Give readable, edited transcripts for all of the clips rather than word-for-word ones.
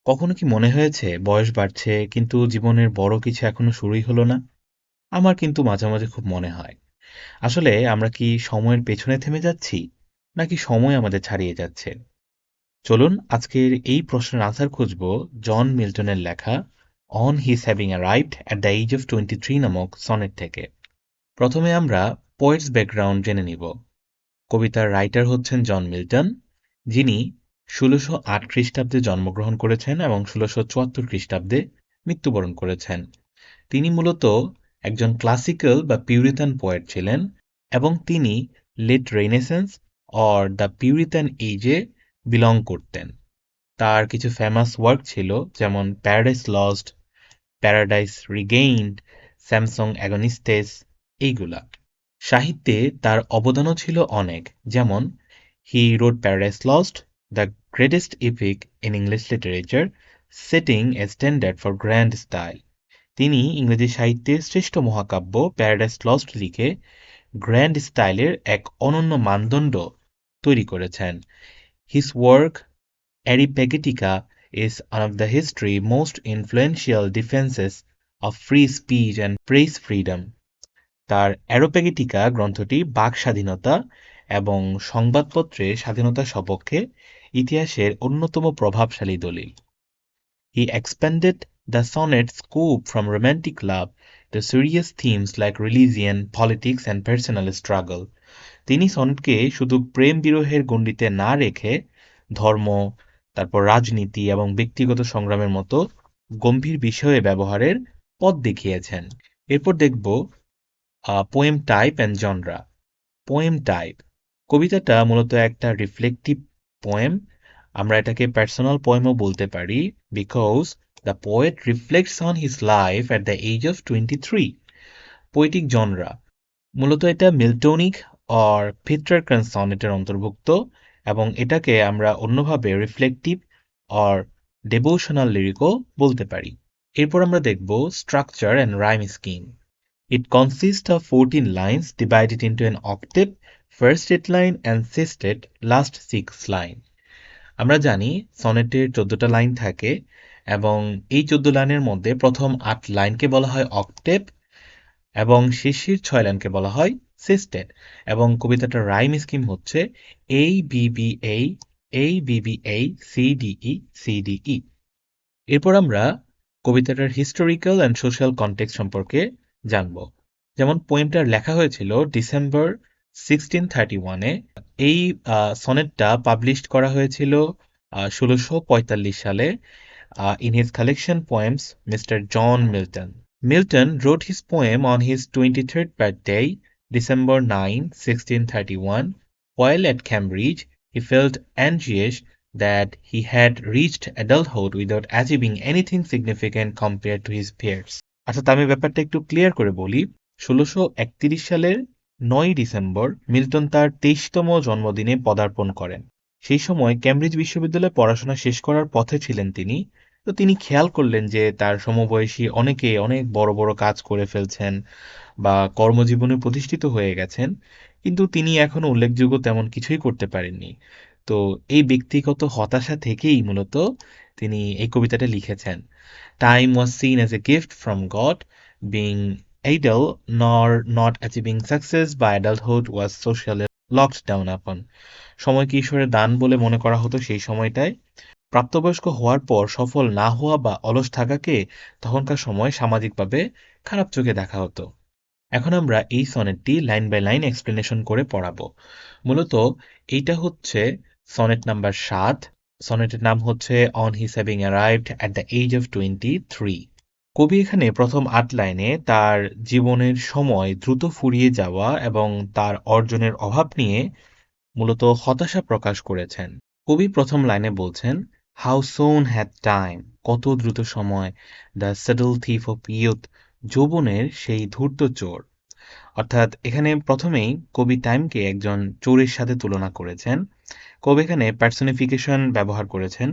কখনো কি মনে হয়েছে বয়স বাড়ছে কিন্তু জীবনের বড় কিছু এখনো শুরুই হলো না? আমার কিন্তু মাঝে মাঝে খুব মনে হয় আসলে আমরা কি সময়ের পেছনে থেমে যাচ্ছি নাকি সময় আমাদের ছাড়িয়ে যাচ্ছে। চলুন আজকের এই প্রশ্নের আনসার খুঁজব জন মিল্টনের লেখা on his having arrived at the age of 23 নামক সনেট থেকে। প্রথমে আমরা পোয়েটস ব্যাকগ্রাউন্ড জেনে নিব। কবিতার রাইটার হচ্ছেন জন মিল্টন, যিনি ১৬০৮ খ্রিস্টাব্দে জন্মগ্রহণ করেছেন এবং ১৬৭৪ খ্রিস্টাব্দে মৃত্যুবরণ করেছেন। তিনি মূলত একজন ক্লাসিক্যাল বা পিউরিতান পোয়েট ছিলেন এবং তিনি late Renaissance or the Puritan এজে বিলং করতেন। তার কিছু ফেমাস ওয়ার্ক ছিল, যেমন Paradise Lost, Paradise Regained, Samson Agonistes, এইগুলা। সাহিত্যে তার অবদানও ছিল অনেক, যেমন he wrote Paradise Lost, the greatest epic in English literature, setting a standard for grand style. তিনি ইংরেজি সাহিত্যের শ্রেষ্ঠ মহাকাব্য প্যারাডাইস লস্ট লিখে গ্র্যান্ড স্টাইলের এক অনন্য মানদণ্ড তৈরি করেছেন। His work Areopagitica is one of the history most influential defenses of free speech and press freedom. তার অ্যারোপ্যাগেটিকা গ্রন্থটি বাক স্বাধীনতা এবং সংবাদপত্রে স্বাধীনতার সপক্ষে ইতিহাসের অন্যতম প্রভাবশালী দলিল। He expanded the sonnet's scope from romantic love to serious themes like religion, politics and personal struggle. তিনি সনেটকে শুধু প্রেম বিরহের গণ্ডিতে না রেখে ধর্ম, তারপর রাজনীতি এবং ব্যক্তিগত সংগ্রামের মতো গম্ভীর বিষয়ে ব্যবহারের পথ দেখিয়েছেন। এরপর দেখব poem type and genre. Poem type, কবিতাটা মূলত একটা রিফ্লেকটিভ পোয়েম। আমরা এটাকে পার্সোনাল পোয়েমও বলতে পারি, because the poet reflects on his life at the age of 23। Poetic genre, মূলত এটা মিল্টনিক অর পেট্রার্কান সনেটের অন্তর্ভুক্ত এবং এটাকে আমরা অন্যভাবে রিফ্লেকটিভ অর ডেভোশনাল লিরিকও বলতে পারি। এরপর আমরা দেখব structure and rhyme scheme. It consists of 14 lines divided into an octave, first 8 line and sestet, last 6 line. আমরা জানি সনেটের 14টা লাইন থাকে এবং এই 14 লাইনের মধ্যে প্রথম 8 লাইনকে বলা হয় অক্টেভ এবং শেষের 6 লাইনকে বলা হয় সেস্টেট। এবং কবিতাটার রাইম স্কিম হচ্ছে এ বিবিএ সিডিই সিডিই। এরপর আমরা কবিতাটার হিস্টোরিক্যাল অ্যান্ড সোশ্যাল কনটেক্সট সম্পর্কে জানব। যেমন পোয়েমটার লেখা হয়েছিল ডিসেম্বর 1631-এ। এই সনেটটা পাবলিশ করা হয়েছিল 1645 সালে in his collection poems Mr. John Milton. Milton wrote his poem on his 23rd birthday, December 9, 1631. While at Cambridge, he felt anxious that he had reached adulthood without achieving anything significant compared to his peers. আচ্ছা, আমি ব্যাপারটা একটু clear করে বলি। 1631 সালের 9 December Milton তার 23তম জন্মদিনে পদার্পণ করেন। সেই সময় কেমব্রিজ বিশ্ববিদ্যালয়ে পড়াশোনা শেষ করার পথে ছিলেন তিনি। তো তিনি খেয়াল করলেন যে তার সমবয়সী অনেকে অনেক বড় বড় কাজ করে ফেলছেন বা কর্মজীবনে প্রতিষ্ঠিত হয়ে গেছেন, কিন্তু তিনি এখনো উল্লেখযোগ্য তেমন কিছুই করতে পারেননি। তো এই ব্যক্তিগত হতাশা থেকেই মূলত তিনি এই কবিতাটা লিখেছেন। Time was seen as a gift from god, being idle nor not achieving success by adulthood was socially locked down upon. সময়কে ঈশ্বরের দান বলে মনে করা হতো সেই সময়টায়। প্রাপ্তবয়স্ক হওয়ার পর সফল না হওয়া বা অলস থাকাকে তখনকার সময় সামাজিকভাবে খারাপ চোখে দেখা হতো। এখন আমরা এই সনেটটি লাইন বাই লাইন এক্সপ্লেনেশন করে পড়াবো। মূলত এইটা হচ্ছে সনেট নাম্বার 7। সনেটের নাম হচ্ছে on his having arrived at the age of 23। কবি এখানে প্রথম 8 লাইনে তার জীবনের সময় দ্রুত ফুরিয়ে যাওয়া এবং তার অর্জনের অভাব নিয়ে মূলত হতাশা প্রকাশ করেছেন। কবি প্রথম লাইনে বলছেন, হাউ সোন হ্যাড টাইম, কত দ্রুত সময়, the saddle thief of youth, যৌবনের সেই ধূর্ত চোর। অর্থাৎ এখানে প্রথমেই কবি টাইমকে একজন চোরের সাথে তুলনা করেছেন। কবি এখানে পার্সনিফিকেশন ব্যবহার করেছেন।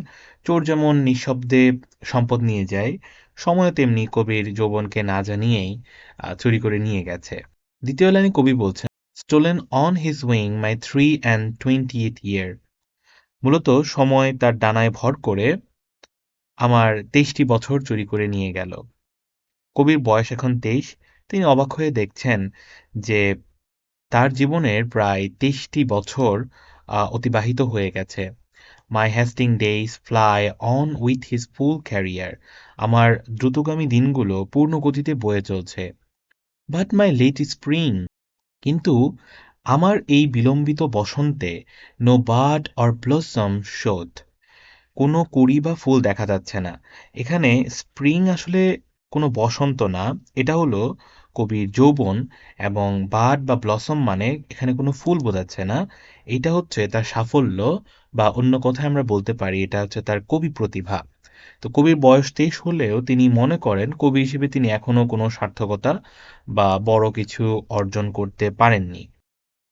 চোর যেমন নিঃশব্দে সম্পদ নিয়ে যায়, সময় তেমনি কবির যৌবনকে না জানিয়েই চুরি করে নিয়ে গেছে। দ্বিতীয় লাইনে কবি বলছেন, stolen on his wing my 3 and 20th year। মূলত সময় তার ডানায় ভর করে আমার ২৩টি বছর চুরি করে নিয়ে গেল। কবির বয়স এখন ২৩। তিনি অবাক হয়ে দেখছেন যে তার জীবনের প্রায় ২৩টি বছর অতিবাহিত হয়ে গেছে। My hasting days fly on with his full career. আমার দ্রুতগামী দিনগুলো পূর্ণ গতিতে বয়ে চলছে। But my late spring. কিন্তু আমার এই বিলম্বিত বসন্তে no bud or blossom showed. কোনো কুঁড়ি বা ফুল দেখা যাচ্ছে না। এখানে স্প্রিং আসলে কোনো বসন্ত না। এটা হলো কবির যৌবন, এবং বাড বা ব্লসম মানে এখানে কোনো ফুল বোঝাচ্ছে না। এটা হচ্ছে তার সাফল্য, বা অন্য কথায় আমরা বলতে পারি এটা হচ্ছে তার কবি প্রতিভা। তো কবির বয়স ২৩ হলেও তিনি মনে করেন কবি হিসেবে তিনি এখনো কোনো সার্থকতা বা বড় কিছু অর্জন করতে পারেননি।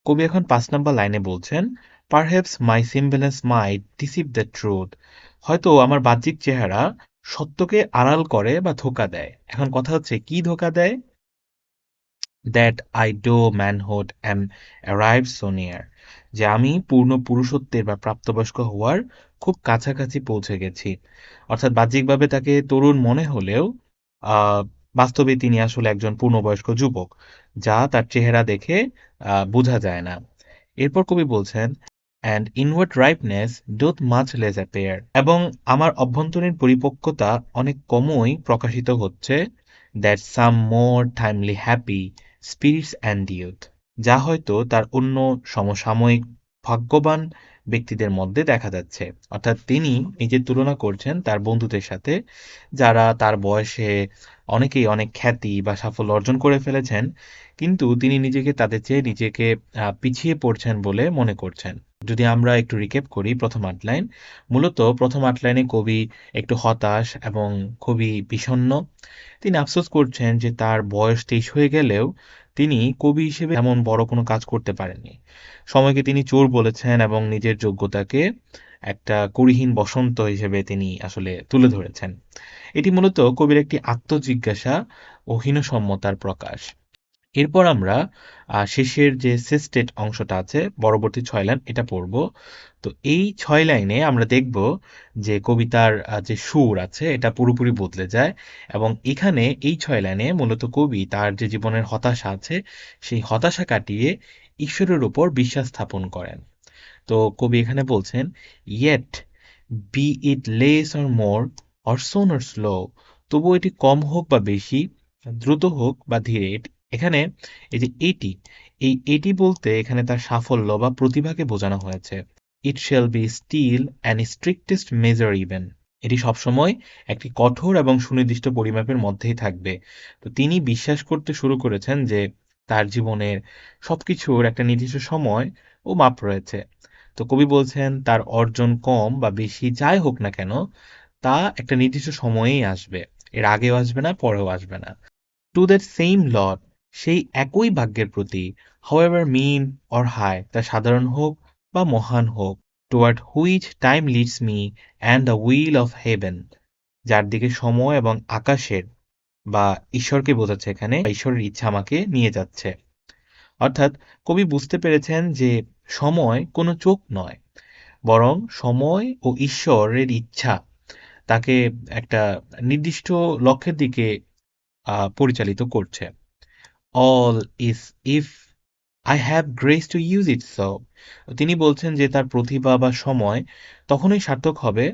কবি এখন ৫ নাম্বার লাইনে বলছেন, "Perhaps my semblance might deceive the truth." হয়তো আমার বাহ্যিক চেহারা সত্যকে আড়াল করে বা ধোঁকা দেয়। এখন কথা হচ্ছে কি ধোঁকা দেয়? "That I do manhood am arrived so near." যে আমি পূর্ণ পুরুষত্বের বা প্রাপ্তবয়স্ক হওয়ার খুব কাছাকাছি পৌঁছে গেছি। অর্থাৎ বাহ্যিকভাবে তাকে তরুণ মনে হলেও আ বাস্তবে তিনি আসলে একজন পূর্ণবয়স্ক যুবক, যা তার চেহারা দেখে বোঝা যায় না। এরপর কবি বলছেন, "And inward ripeness doth much less appear." এবং আমার অভ্যন্তরীণ পরিপক্কতা অনেক কমই প্রকাশিত হচ্ছে, "that some more timely happy spirits and youth." যা হয়তো তার অন্য সমসাময়িক ভাগ্যবান ব্যক্তিদের মধ্যে দেখা যাচ্ছে। অর্থাৎ তিনি নিজের তুলনা করছেন তার বন্ধুদের সাথে, যারা তার বয়সে অনেকেই অনেক খ্যাতি বা সাফল্য অর্জন করে ফেলেছেন। কিন্তু তিনি নিজেকে তাদের চেয়ে নিজেকে পিছিয়ে পড়ছেন বলে মনে করছেন। যদি আমরা একটু রিক্যাপ করি ১ম ৮ লাইন। মূলত ১ম ৮ লাইনে কবি একটু হতাশ এবং খুবই বিষণ্ণ। তিনি আফসোস করছেন যে তার বয়স ২৩ হয়ে গেলেও তিনি কবি হিসেবে এমন বড় কোনো কাজ করতে পারেননি। সময়কে তিনি চোর বলেছেন এবং নিজের যোগ্যতাকে একটা কুড়িহীন বসন্ত হিসেবে তিনি আসলে তুলে ধরেছেন। এটি মূলত কবির একটি আত্মজিজ্ঞাসা ও হীনসম্মতার প্রকাশ। এরপর আমরা শেষের যে সেস্টেড অংশটা আছে, পরবর্তী ৬ লাইন এটা পড়ব। তো এই ৬ লাইনে আমরা দেখব যে কবিতার যে সুর আছে এটা পুরোপুরি বদলে যায়, এবং এখানে এই ৬ লাইনে মূলত কবি তার যে জীবনের হতাশা আছে, সেই হতাশা কাটিয়ে ঈশ্বরের উপর বিশ্বাস স্থাপন করেন। তো কবি এখানে বলছেন, "Yet be it less or more or soon or slow." তবুও এটি কম হোক বা বেশি, দ্রুত হোক বা ধীরে, এখানে এই যে এটি বলতে এখানে তার সাফল্য বা প্রতিভাকে বোঝানো হয়েছে। "It shall be still and strictest measure even." এটি সবসময় একটি কঠোর এবং সুনির্দিষ্ট পরিমাপের মধ্যেই থাকবে। তো তিনি বিশ্বাস করতে শুরু করেছেন যে তার জীবনের সবকিছুর একটা নির্দিষ্ট সময় ও মাপ রয়েছে। তো কবি বলছেন তার অর্জন কম বা বেশি যাই হোক না কেন, তা একটা নির্দিষ্ট সময়েই আসবে। এর আগেও আসবে না, পরেও আসবে না। টু দ্যাট সেইম লর্ড, সেই একই ভাগ্যের প্রতি, however mean or high, তা সাধারণ হোক বা মহান হোক, toward which time leads me and the will of heaven, যার দিকে সময় এবং আকাশের বা ঈশ্বরকে বোঝাচ্ছে এখানে, ঈশ্বরের ইচ্ছা আমাকে নিয়ে যাচ্ছে। অর্থাৎ কবি বুঝতে পেরেছেন যে সময় কোনো চোখ নয়, বরং সময় ও ঈশ্বরের ইচ্ছা তাকে একটা নির্দিষ্ট লক্ষ্যের দিকে পরিচালিত করছে। All is if I have grace to use it so. তিনি বলছেন যে তার প্রতিভা বা সময় তখনই সার্থক হবে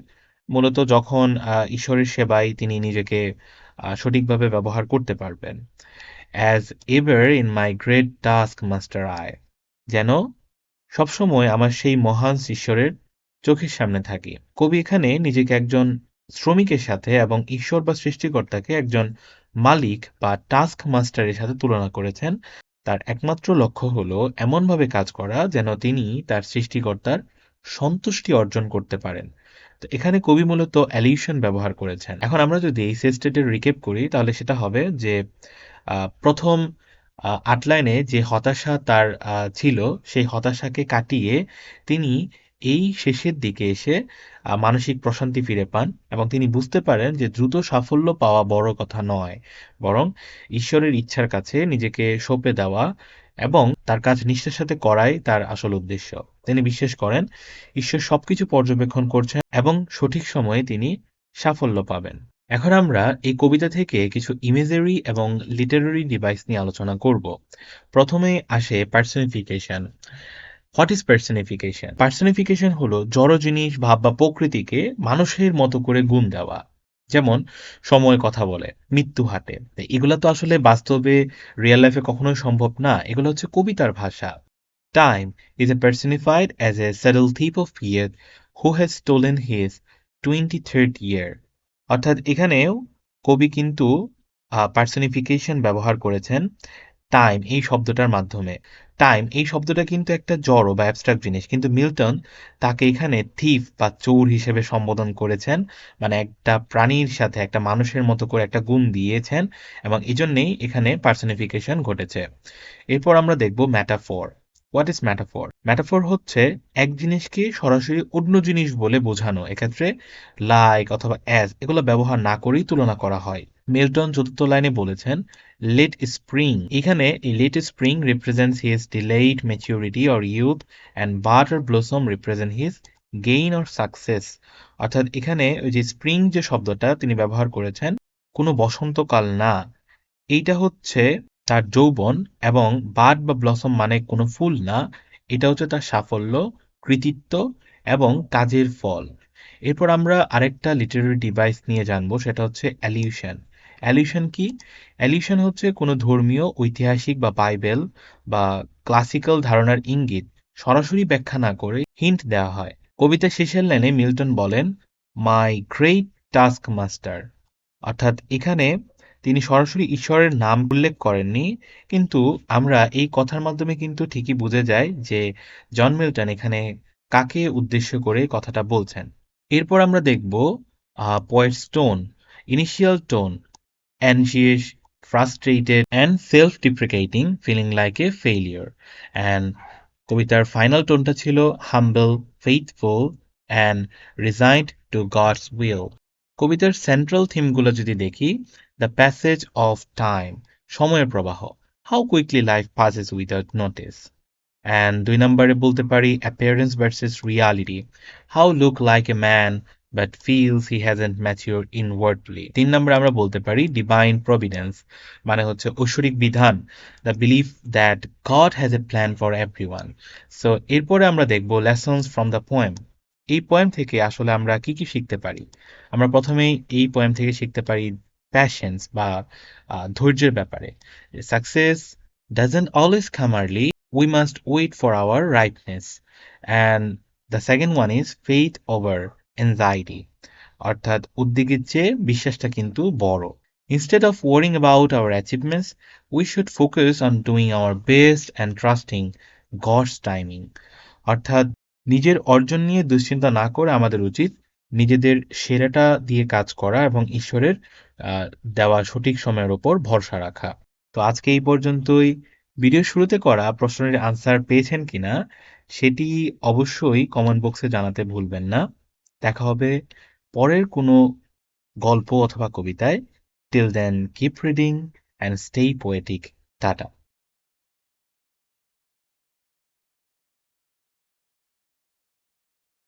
মূলত যখন ঈশ্বরের সেবায় তিনি নিজেকে সঠিকভাবে ব্যবহার করতে পারবেন। As ever in my great task master I, যেন সবসময় আমার সেই মহান ঈশ্বরের চোখের সামনে থাকি। কবি এখানে নিজেকে একজন শ্রমিকের সাথে এবং ঈশ্বর বা সৃষ্টিকর্তাকে একজন মালিক বা টাস্ক মাস্টারের সাথে তুলনা করেছেন। তার একমাত্র লক্ষ্য হলো এমনভাবে কাজ করা যেন তিনি তার সৃষ্টিকর্তার সন্তুষ্টি অর্জন করতে পারেন। তো এখানে কবি মূলত অ্যালিউশন ব্যবহার করেছেন। এখন আমরা যদি এই সেস্টেটের রিকেপ করি তাহলে সেটা হবে যে ১ম ৮ লাইনে যে হতাশা তার ছিল, সেই হতাশাকে কাটিয়ে তিনি এই শেষের দিকে এসে মানসিক প্রশান্তি ফিরে পান, এবং তিনি বুঝতে পারেন যে দ্রুত সাফল্য পাওয়া বড় কথা নয়, বরং ঈশ্বরের ইচ্ছার কাছে নিজেকে সঁপে দেওয়া এবং তার কাজ নিষ্ঠার সাথে করাই তার আসল উদ্দেশ্য। তিনি বিশ্বাস করেন ঈশ্বর সবকিছু পর্যবেক্ষণ করছেন এবং সঠিক সময়ে তিনি সাফল্য পাবেন। এখন আমরা এই কবিতা থেকে কিছু ইমেজারি এবং লিটারারি ডিভাইস নিয়ে আলোচনা করব। প্রথমে আসে personification. What is personification? Personification হলো জড় জিনিস, ভাব বা প্রকৃতিকে মানুষের মতো করে গুণ দেওয়া। যেমন সময় কথা বলে, মৃত্যু হাঁটে। তো এগুলা তো আসলে বাস্তবে রিয়েল লাইফে কখনোই সম্ভব না। এগুলো হচ্ছে কবিতার ভাষা। Time is personified as a subtle thief of youth who has stolen his 23rd year. অর্থাৎ এখানেও কবি কিন্তু পার্সনিফিকেশন ব্যবহার করেছেন টাইম এই শব্দটার মাধ্যমে। টাইম এই শব্দটা কিন্তু একটা জড় বা অ্যাবস্ট্রাক্ট জিনিস, কিন্তু মিল্টন তাকে এখানে থিফ বা চোর হিসেবে সম্বোধন করেছেন। মানে একটা প্রাণীর সাথে একটা মানুষের মতো করে একটা গুণ দিয়েছেন, এবং এই জন্যেই এখানে পার্সনিফিকেশন ঘটেছে। এরপর আমরা দেখব metaphor. What is metaphor? Metaphor হচ্ছে এক জিনিসকে সরাসরি অন্য জিনিস বলে বোঝানো। এক্ষেত্রে লাইক অথবা অ্যাজ এগুলো ব্যবহার না করেই তুলনা করা হয়। মিল্টন চতুর্থ লাইনে বলেছেন লেট স্প্রিং। এখানে এই late spring represents his delayed maturity or youth and bud or blossom represent his gain or success. অর্থাৎ এখানে ওই যে স্প্রিং যে শব্দটা তিনি ব্যবহার করেছেন, কোনো বসন্তকাল না, এইটা হচ্ছে তার যৌবন, এবং বাড বা ব্লসম মানে কোনো ফুল না, এটা হচ্ছে তার সাফল্য, কৃতিত্ব এবং কাজের ফল। এরপর আমরা আরেকটা লিটারেরি ডিভাইস নিয়ে জানবো, সেটা হচ্ছে অ্যালিউশন। অ্যালিউশন কি? অ্যালিউশন হচ্ছে কোনো ধর্মীয়, ঐতিহাসিক বা বাইবেল বা ক্লাসিক্যাল ধারণার ইঙ্গিত সরাসরি ব্যাখ্যা না করে হিন্ট দেওয়া হয়। কবিতার শেষের লাইনে মিল্টন বলেন মাই গ্রেট টাস্ক মাস্টার। অর্থাৎ এখানে তিনি সরাসরি ঈশ্বরের নাম উল্লেখ করেননি, কিন্তু আমরা এই কথার মাধ্যমে কিন্তু ঠিকই বুঝে যাই যে জন মিল্টন এখানে কাকে উদ্দেশ্য করে কথাটা বলছেন। এরপর আমরা দেখব poet's tone. Initial tone anxious, frustrated and self-deprecating, feeling like a failure. And কবিতার ফাইনাল টোনটা ছিল humble, faithful and resigned to God's will. কবিতার সেন্ট্রাল থিমগুলো যদি দেখি, দ্য প্যাসেজ অফ টাইম, সময়ের প্রবাহ, how quickly life passes without notice. And ২ নম্বরে বলতে পারি appearance versus reality, how look like a man but feels he hasn't mature inwardly. ৩ নম্বরে আমরা বলতে পারি ডিভাইন প্রভিডেন্স, মানে হচ্ছে ঐশ্বরিক বিধান, the belief that god has a plan for everyone. So এরপরে আমরা দেখব লেসন্স ফ্রম দ্য পোয়েম। এই পোয়েম থেকে আসলে আমরা কি কি শিখতে পারি? আমরা প্রথমেই এই পোয়েম থেকে শিখতে পারি প্যাশেন্স বা ধৈর্যের ব্যাপারে। Success doesn't always come early, we must wait for our ripeness. And the second one is faith over anxiety. অর্থাৎ উদ্যোগের চেয়ে বিশ্বাসটা কিন্তু বড়। Instead of worrying about our achievements, we should focus on doing our best and trusting God's timing. অর্থাৎ নিজের অর্জন নিয়ে দুশ্চিন্তা না করে আমাদের উচিত নিজেদের সেরাটা দিয়ে কাজ করা এবং ঈশ্বরের আহ, দেওয়া সঠিক সময়ের ওপর ভরসা রাখা। তো আজকে এই পর্যন্তই। ভিডিও শুরুতে করা প্রশ্নের আনসার পেয়েছেন কিনা সেটি অবশ্যই কমেন্ট বক্সে জানাতে ভুলবেন না। দেখা হবে পরের কোনো গল্প অথবা কবিতায়। Till then keep reading and stay poetic. Tata.